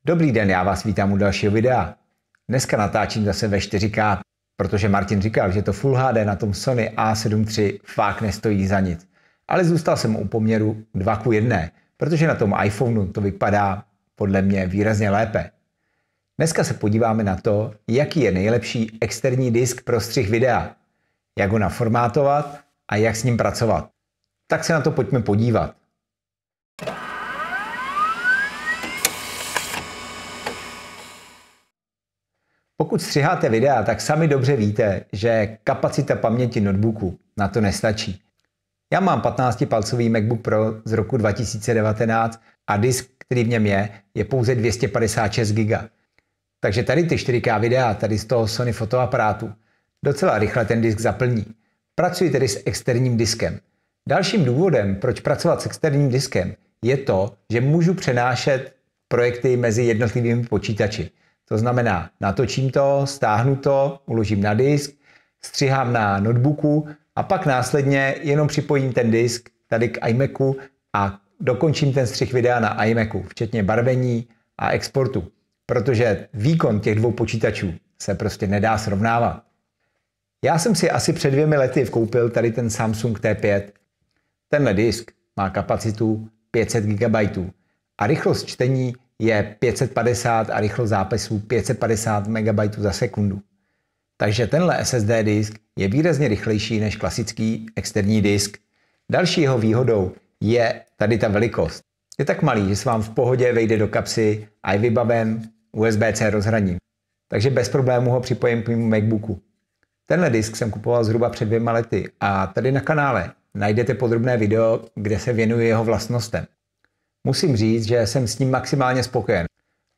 Dobrý den, já vás vítám u dalšího videa. Dneska natáčím zase ve 4K, protože Martin říkal, že to Full HD na tom Sony A7 III fakt nestojí za nic. Ale zůstal jsem u poměru 2:1, protože na tom iPhoneu to vypadá podle mě výrazně lépe. Dneska se podíváme na to, jaký je nejlepší externí disk pro střih videa, jak ho naformátovat a jak s ním pracovat. Tak se na to pojďme podívat. Pokud střiháte videa, tak sami dobře víte, že kapacita paměti notebooku na to nestačí. Já mám 15-palcový MacBook Pro z roku 2019 a disk, který v něm je pouze 256 GB. Takže tady ty 4K videa, tady z toho Sony fotoaparátu, docela rychle ten disk zaplní. Pracuji tedy s externím diskem. Dalším důvodem, proč pracovat s externím diskem, je to, že můžu přenášet projekty mezi jednotlivými počítači. To znamená, natočím to, stáhnu to, uložím na disk, střihám na notebooku a pak následně jenom připojím ten disk tady k iMacu a dokončím ten střih videa na iMacu, včetně barvení a exportu, protože výkon těch dvou počítačů se prostě nedá srovnávat. Já jsem si asi před 2 lety koupil tady ten Samsung T5. Tenhle disk má kapacitu 500 GB a rychlost čtení je 550 a rychlost zápisu 550 MB za sekundu. Takže tenhle SSD disk je výrazně rychlejší než klasický externí disk. Další jeho výhodou je tady ta velikost. Je tak malý, že se vám v pohodě vejde do kapsy a je vybaven USB-C rozhraním. Takže bez problémů ho připojím k mému MacBooku. Tenhle disk jsem kupoval zhruba před 2 lety a tady na kanále najdete podrobné video, kde se věnuji jeho vlastnostem. Musím říct, že jsem s ním maximálně spokojen.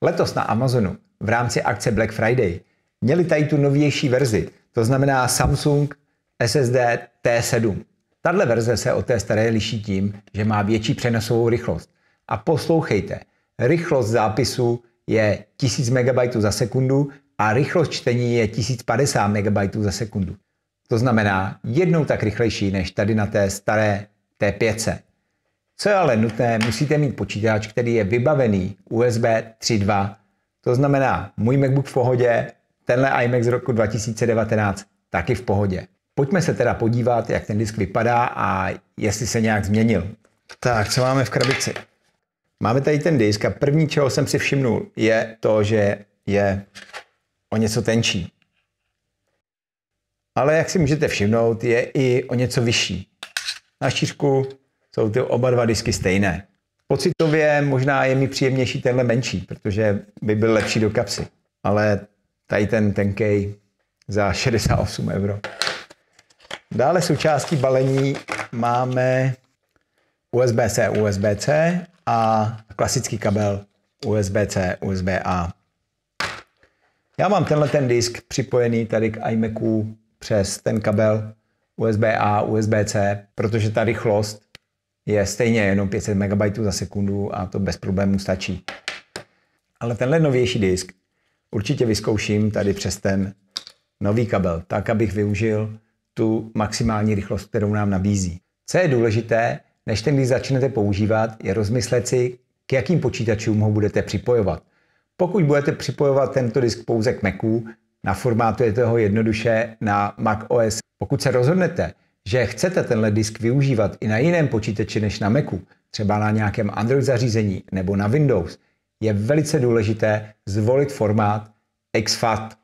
Letos na Amazonu v rámci akce Black Friday měli tady tu novější verzi, to znamená Samsung SSD T7. Tahle verze se od té staré liší tím, že má větší přenosovou rychlost. A poslouchejte, rychlost zápisu je 1000 MB za sekundu a rychlost čtení je 1050 MB za sekundu. To znamená jednou tak rychlejší než tady na té staré T5. Co je ale nutné, musíte mít počítač, který je vybavený USB 3.2. To znamená, můj MacBook v pohodě, tenhle iMac z roku 2019 taky v pohodě. Pojďme se teda podívat, jak ten disk vypadá a jestli se nějak změnil. Tak, co máme v krabici? Máme tady ten disk a první, čeho jsem si všimnul, je to, že je o něco tenčí. Ale jak si můžete všimnout, je i o něco vyšší. Na šířku jsou ty oba dva disky stejné. Pocitově možná je mi příjemnější tenhle menší, protože by byl lepší do kapsy. Ale tady ten tenkej za 68 €. Dále součástí balení máme USB-C, USB-C a klasický kabel USB-C, USB-A. Já mám tenhle ten disk připojený tady k iMacu přes ten kabel USB-A, USB-C, protože ta rychlost je stejně jenom 500 MB za sekundu a to bez problémů stačí. Ale tenhle novější disk určitě vyzkouším tady přes ten nový kabel, tak abych využil tu maximální rychlost, kterou nám nabízí. Co je důležité, než ten disk začnete používat, je rozmyslet si, k jakým počítačům ho budete připojovat. Pokud budete připojovat tento disk pouze k Macu, naformátujete ho jednoduše na Mac OS. Pokud se rozhodnete, že chcete tenhle disk využívat i na jiném počítači než na Macu, třeba na nějakém Android zařízení nebo na Windows, je velice důležité zvolit formát exFAT,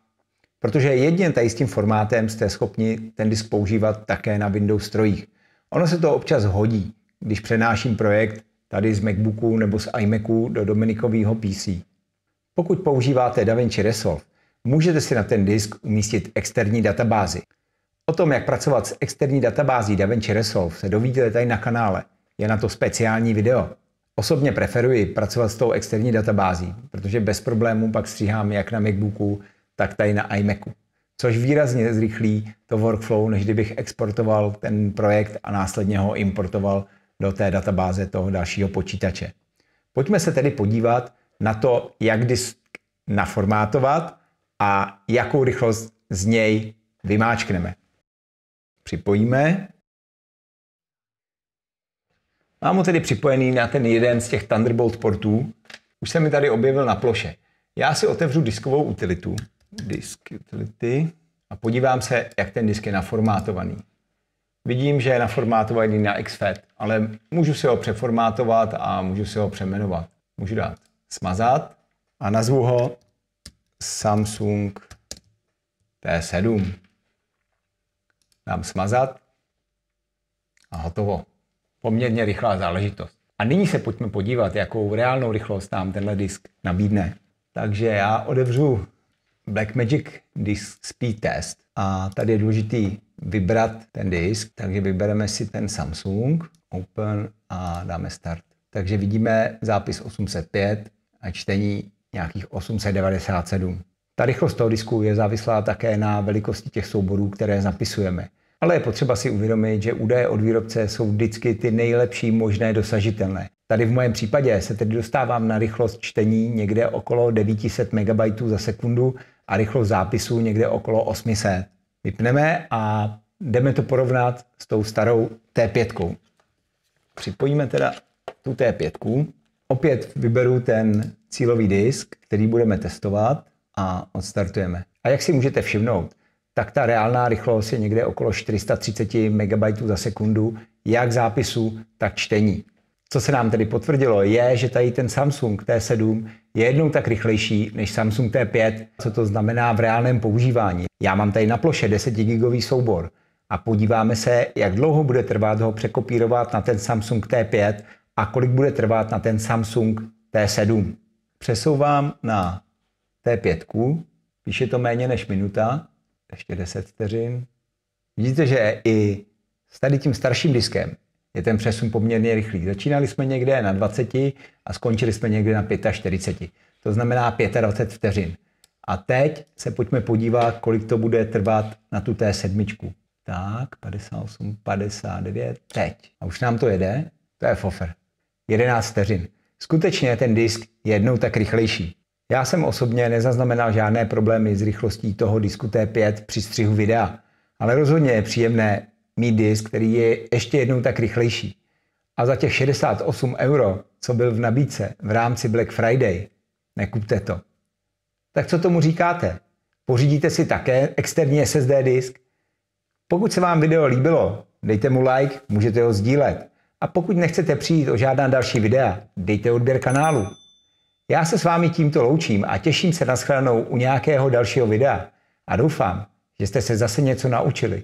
protože jedině tady s tím formátem jste schopni ten disk používat také na Windows strojích. Ono se to občas hodí, když přenáším projekt tady z MacBooku nebo z iMacu do Dominikového PC. Pokud používáte DaVinci Resolve, můžete si na ten disk umístit externí databázi. O tom, jak pracovat s externí databází DaVinci Resolve, se dovíte tady na kanále. Je na to speciální video. Osobně preferuji pracovat s tou externí databází, protože bez problémů pak stříhám jak na MacBooku, tak tady na iMacu. Což výrazně zrychlí to workflow, než kdybych exportoval ten projekt a následně ho importoval do té databáze toho dalšího počítače. Pojďme se tedy podívat na to, jak disk naformátovat a jakou rychlost z něj vymáčkneme. Připojíme. Mám ho tedy připojený na ten jeden z těch Thunderbolt portů. Už se mi tady objevil na ploše. Já si otevřu diskovou utilitu, disk utility, a podívám se, jak ten disk je naformátovaný. Vidím, že je naformátovaný na XFAT, ale můžu si ho přeformátovat a můžu si ho přejmenovat. Můžu dát smazat a nazvu ho Samsung T7. Dám smazat a hotovo. Poměrně rychlá záležitost. A nyní se pojďme podívat, jakou reálnou rychlost nám tenhle disk nabídne. Takže já otevřu Blackmagic Disk Speed Test a tady je důležitý vybrat ten disk, takže vybereme si ten Samsung, Open a dáme Start. Takže vidíme zápis 805 a čtení nějakých 897. Ta rychlost toho disku je závislá také na velikosti těch souborů, které zapisujeme. Ale je potřeba si uvědomit, že údaje od výrobce jsou vždycky ty nejlepší možné dosažitelné. Tady v mém případě se tedy dostávám na rychlost čtení někde okolo 900 MB za sekundu a rychlost zápisu někde okolo 800. Vypneme a jdeme to porovnat s tou starou T5. Připojíme teda tu T5. Opět vyberu ten cílový disk, který budeme testovat a odstartujeme. A jak si můžete všimnout, tak ta reálná rychlost je někde okolo 430 MB za sekundu, jak zápisu, tak čtení. Co se nám tedy potvrdilo, je, že tady ten Samsung T7 je jednou tak rychlejší než Samsung T5, co to znamená v reálném používání. Já mám tady na ploše 10 GB soubor a podíváme se, jak dlouho bude trvat ho překopírovat na ten Samsung T5 a kolik bude trvat na ten Samsung T7. Přesouvám na T5, píše to méně než minuta, ještě 10 vteřin. Vidíte, že i s tady tím starším diskem je ten přesun poměrně rychlý. Začínali jsme někde na 20 a skončili jsme někde na 45. To znamená 25 vteřin. A teď se pojďme podívat, kolik to bude trvat na tu T7. Tak, 58, 59, teď. A už nám to jede, to je fofer. 11 vteřin. Skutečně ten disk je jednou tak rychlejší. Já jsem osobně nezaznamenal žádné problémy s rychlostí toho disku T5 při střihu videa, ale rozhodně je příjemné mít disk, který je ještě jednou tak rychlejší. A za těch 68 €, co byl v nabídce v rámci Black Friday, nekupte to. Tak co tomu říkáte? Pořídíte si také externí SSD disk? Pokud se vám video líbilo, dejte mu like, můžete ho sdílet. A pokud nechcete přijít o žádná další videa, dejte odběr kanálu. Já se s vámi tímto loučím a těším se na shledanou u nějakého dalšího videa. A doufám, že jste se zase něco naučili.